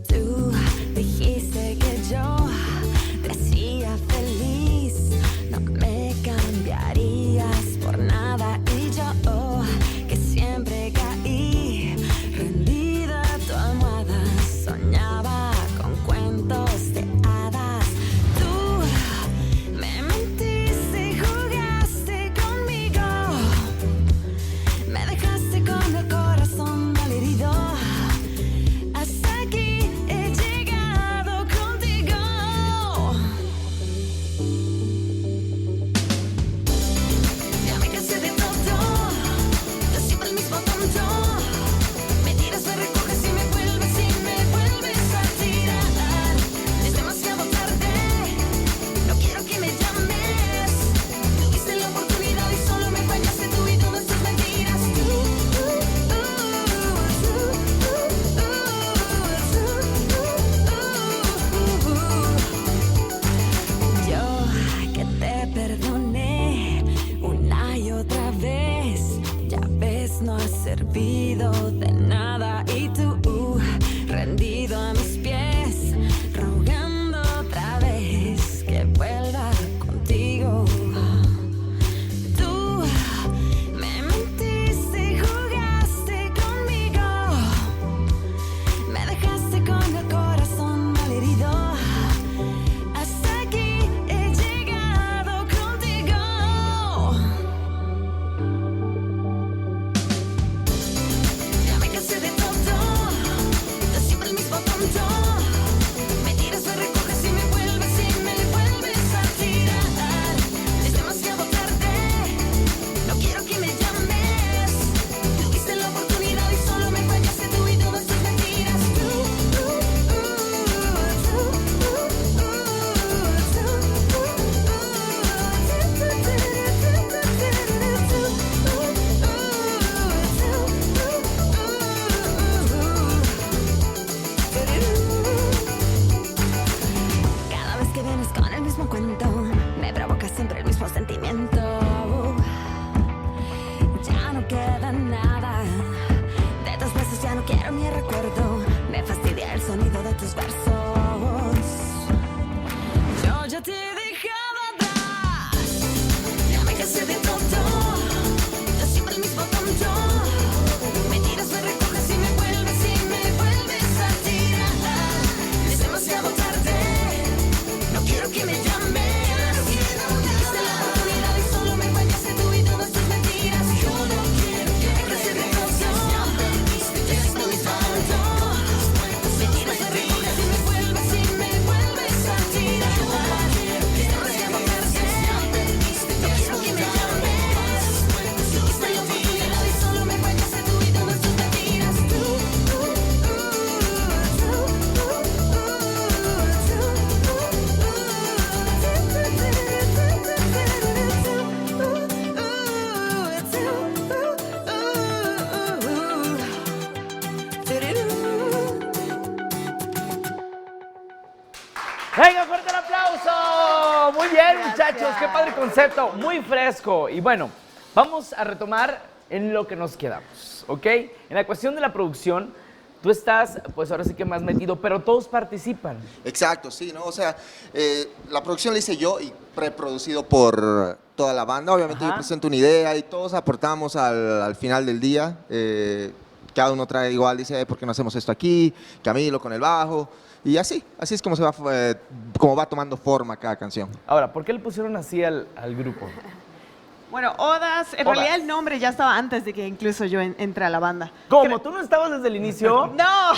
Tú dijiste que yo te hacía feliz, no me cambiarías por nada y yo que siempre caí rendida a tu almohada, soñaba con cuentos de hadas. Tú me mentiste y jugaste conmigo, me dejaste con el corazón malherido. Hasta aquí he llegado contigo. Ya me cansé de todo, de siempre el mismo tonto. Me tiras, me recoges y me vuelves a tirar. Es demasiado tarde, no quiero que me llames. Tuviste la oportunidad y solo me fallaste tú y todas tus mentiras. Yo que te perdoné una y otra vez, ya ves no ha servido de nada y tú rendido a mis pies, rogando otra vez que vuelva contigo. Tú me mentiste y jugaste conmigo, me dejaste con el corazón malherido. Hasta aquí he llegado contigo. Ya me cansé de todo, de siempre el mismo tonto. Me tiras, me recoges y me vuelves a tirar. Es demasiado tarde, no quiero que me llames. Tuviste la oportunidad y solo me fallaste tú y todas tus mentiras. Cada vez que vienes con el mismo cuento, me provoca siempre el mismo sentimiento. Ya no queda nada de tus besos, ya no quiero ni recuerdo. Me fastidia el sonido de tus versos. Yo ya te he dejado atrás. Ya me cansé de todo, de siempre el mismo tonto. Me tiras, me recoges y me vuelves a tirar. Es demasiado tarde, no quiero que me llames. Tuviste la oportunidad y solo me fallaste tú y todas tus mentiras. Yo no quiero que me cansé de todo, ya perdiste, ya es muy tonto. Me tiras, me recoges y me vuelves a tirar. Es demasiado tarde, no quiero que me llames. Tuviste la oportunidad y solo me fallaste tú y todas tus mentiras. ¡Venga, fuerte el aplauso! Muy bien, muchachos, qué padre concepto, muy fresco. Y bueno, vamos a retomar en lo que nos quedamos, ¿ok? En la cuestión de la producción, tú estás, pues ahora sí que más metido, pero todos participan. Exacto, sí, ¿no? O sea, la producción la hice yo y preproducido por toda la banda. Obviamente Ajá. yo presento una idea y todos aportamos al final del día. Cada uno trae igual, dice, ¿por qué no hacemos esto aquí? Camilo con el bajo. Y así es como como va tomando forma cada canción. Ahora, ¿por qué le pusieron así al grupo? Bueno, Odas, en Odas. realidad el nombre ya estaba antes de que incluso yo entre a la banda. ¿Cómo? ¿Tú no estabas desde el inicio? No,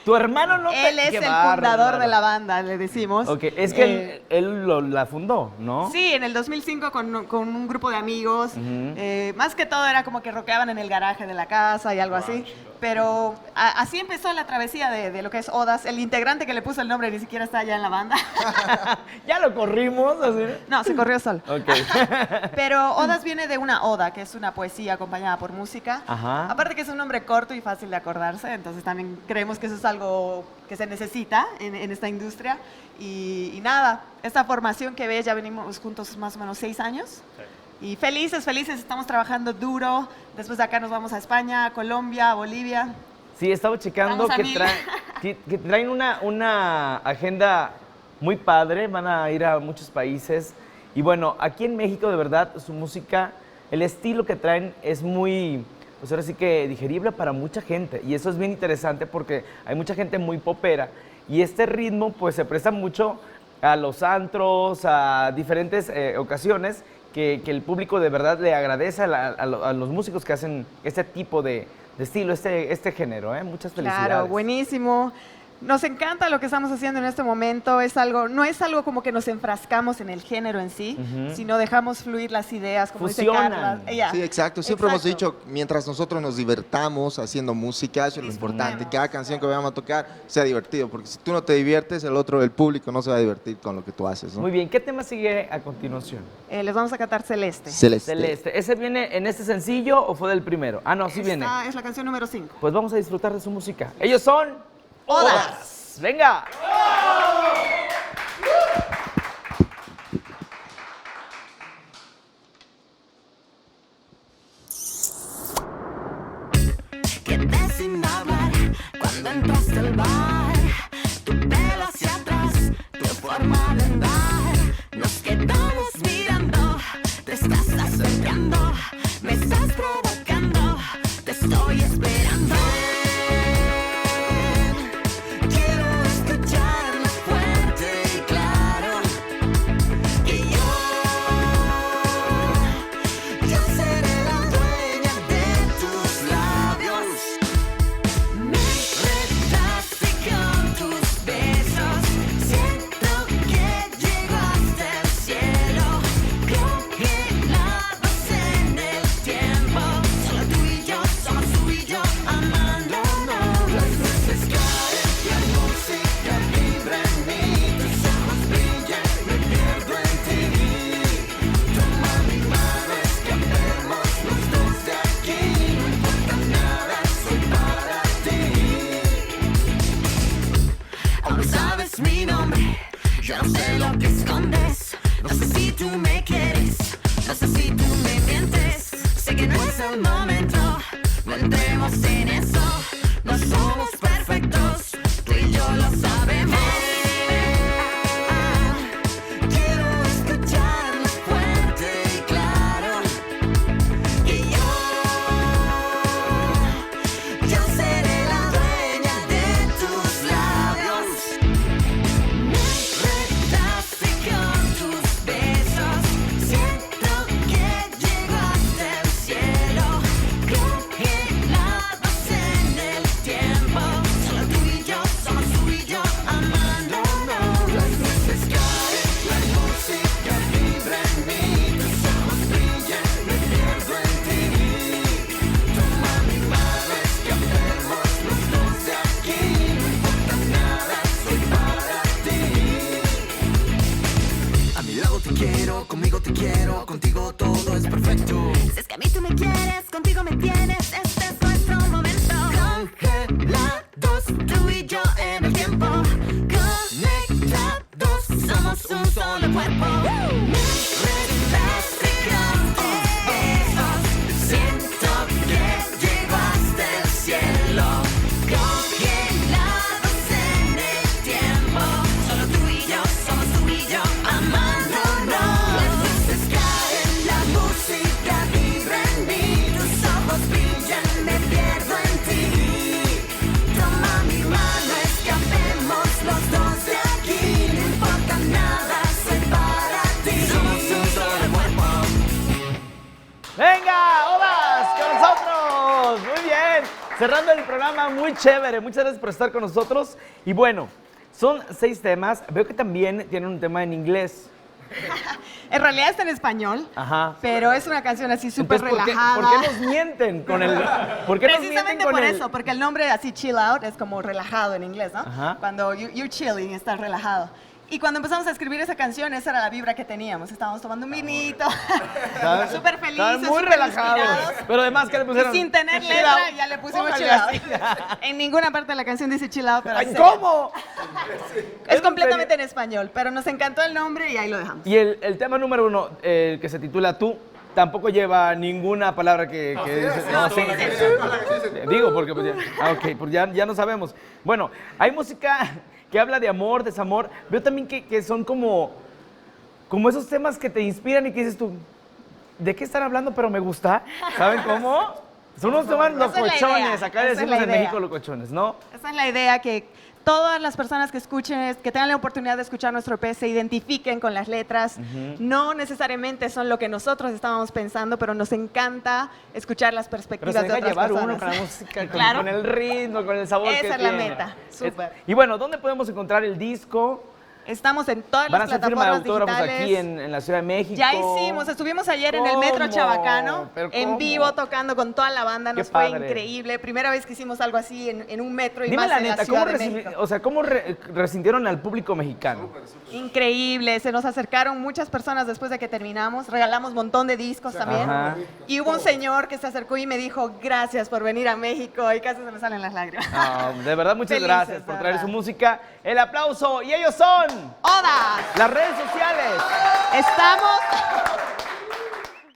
¿Tu hermano no te...? él es ¡Qué el bárbaro! fundador de la banda, le decimos. Ok, es que él la fundó, ¿no? Sí, en el 2005 con un grupo de amigos. Ujú. Más que todo era como que rockeaban en el garaje de la casa y algo así. Pero así empezó la travesía de lo que es Odas. El integrante que le puso el nombre ni siquiera está allá en la banda. Ya lo corrimos, así. No, se corrió solo. Ok. Pero Odas viene de una oda, que es una poesía acompañada por música. Ajá. Aparte que es un nombre corto y fácil de acordarse, entonces también creemos que eso es algo algo que se necesita en esta industria. Y nada, esta formación que ves, ya venimos juntos más o menos 6 años. Y felices, estamos trabajando duro. Después de acá nos vamos a España, a Colombia, a Bolivia. Sí, estaba checando que traen una agenda muy padre, van a ir a muchos países. Y bueno, aquí en México, de verdad, su música, el estilo que traen es muy, pues ahora sí que digerible para mucha gente. Y eso es bien interesante porque hay mucha gente muy popera. Y este ritmo, pues se presta mucho a los antros, a diferentes ocasiones, que el público de verdad le agradece a los músicos que hacen este tipo de estilo, este género. Muchas felicidades. Claro, buenísimo. Nos encanta lo que estamos haciendo en este momento. No es algo como que nos enfrascamos en el género en sí, sino dejamos fluir las ideas, como Fusionan. dice Carla. Ella. Sí, exacto. Siempre hemos dicho, mientras nosotros nos divertamos haciendo música, eso es lo importante. Cada canción que vayamos a tocar sea divertido, porque si tú no te diviertes, el público no se va a divertir con lo que tú haces, ¿no? Muy bien, ¿qué tema sigue a continuación? Les vamos a cantar Celeste. Celeste. ¿Ese viene en este sencillo o fue del primero? Ah, no, sí viene. Esta es la canción número 5. Pues vamos a disfrutar de su música. Ellos son Odas. ¡Venga! Quedé sin hablar cuando entraste al bar. Tu pelo hacia atrás, tu forma de andar. Nos quedamos mirando, te estás acercando, me estás provocando, te estoy esperando. Quiero escucharlo fuerte y claro. Y yo seré la dueña de tus labios. Me retaste con tus besos. Siento que llego hasta el cielo. Congelados en el tiempo. Solo tú y yo, somos tú y yo, amándonos. Las luces caen, la música vibra en mí. Tus ojos brillan, me pierdo en ti. Toma mi mano, escapemos los dos de aquí. No importa nada, soy para ti. Aún sabes mi nombre, yo no sé lo que escondes. No sé si tú me quieres, no sé si tú me mientes. Sé que no es el momento, no entremos en eso. No somos perfectos, tú y yo lo sabemos. Quiero escucharlo fuerte y claro. Y yo seré la dueña de tus labios. Me retaste con tus besos. Siento que llego hasta el cielo. Congelados en el tiempo. Solo tú y yo, somos tú y yo, amándonos. Las luces caen, la música vibra en mí. Tus ojos brillan, me pierdo en ti. Toma mi mano, escapemos los dos de aquí. No importa nada, soy para ti. A mi lado te quiero, conmigo te quiero, contigo todo es perfecto. Si es que a mí tú me quieres, contigo me tienes, este es nuestro momento. Congelados, tú y yo en el tiempo. Conectados, somos un solo cuerpo. Me retaste con tus besos. Siento que llego hasta el cielo. Congelados en el tiempo. Solo tú y yo, somos tú y yo, amándonos. Las luces caen, la música vibra en mí. Tus ojos brillan, me pierdo en ti. Toma mi mano, escapemos los dos de aquí. No importa nada, soy para ti. Somos un solo cuerpo. ¡Venga, Odas, con nosotros! Muy bien. Cerrando el programa, muy chévere. Muchas gracias por estar con nosotros. Y bueno, son 6 temas. Veo que también tienen un tema en inglés. En realidad está en español, Ajá. pero es una canción así súper Entonces, relajada. ¿por qué nos mienten con el...? ¿Por qué nos mienten Precisamente con por el...? eso, porque el nombre así chill out es como relajado en inglés, ¿no? Ajá. Cuando you're chilling, estás relajado. Y cuando empezamos a escribir esa canción, esa era la vibra que teníamos. Estábamos tomando un vinito, ¿Sabes? súper felices, Estaban muy súper relajados. inspirados. Pero además, ¿qué le Y pusieron? sin tener Chill letra, out. ya le pusimos Póngale chill out. así. En ninguna parte de la canción dice chill out, pero Ay, sí. ¿cómo? Es completamente en español, pero nos encantó el nombre y ahí lo dejamos. Y el tema número 1, el que se titula Tú, tampoco lleva ninguna palabra que dice. No, sí. Digo, porque pues ya, ok, pues ya no sabemos. Bueno, hay música que habla de amor, desamor. Veo también que son como esos temas que te inspiran y que dices tú, ¿de qué están hablando? Pero me gusta. ¿Saben cómo? Son unos temas Esa es la locochones. idea, Acá esa es decimos la en idea. México locochones, ¿no? Esa es la idea, que todas las personas que escuchen, que tengan la oportunidad de escuchar nuestro EP, se identifiquen con las letras. No necesariamente son lo que nosotros estábamos pensando, pero nos encanta escuchar las Pero perspectivas se de deja otras llevar personas. uno con la música, con, Claro. con el ritmo, con el sabor que Esa es la tiene. meta, súper. Y bueno, ¿dónde podemos encontrar el disco? Estamos en todas Van a las hacer firma de plataformas autógrafos digitales. aquí en la Ciudad de México. Ya hicimos, estuvimos ayer en el Metro ¿Cómo? Chabacano, ¿Pero en cómo? vivo, tocando con toda la banda, Qué nos fue padre. increíble. Primera vez que hicimos algo así en un metro y Dime más la en la neta, Ciudad ¿cómo, de México. ¿cómo resintieron al público mexicano? Increíble, se nos acercaron muchas personas después de que terminamos, regalamos un montón de discos también. Ajá. Y hubo un señor que se acercó y me dijo, gracias por venir a México, y casi se me salen las lágrimas. No, de verdad, muchas Felices, gracias por de traer verdad. su música. El aplauso. Y ellos son ¡Odas! las redes sociales. Estamos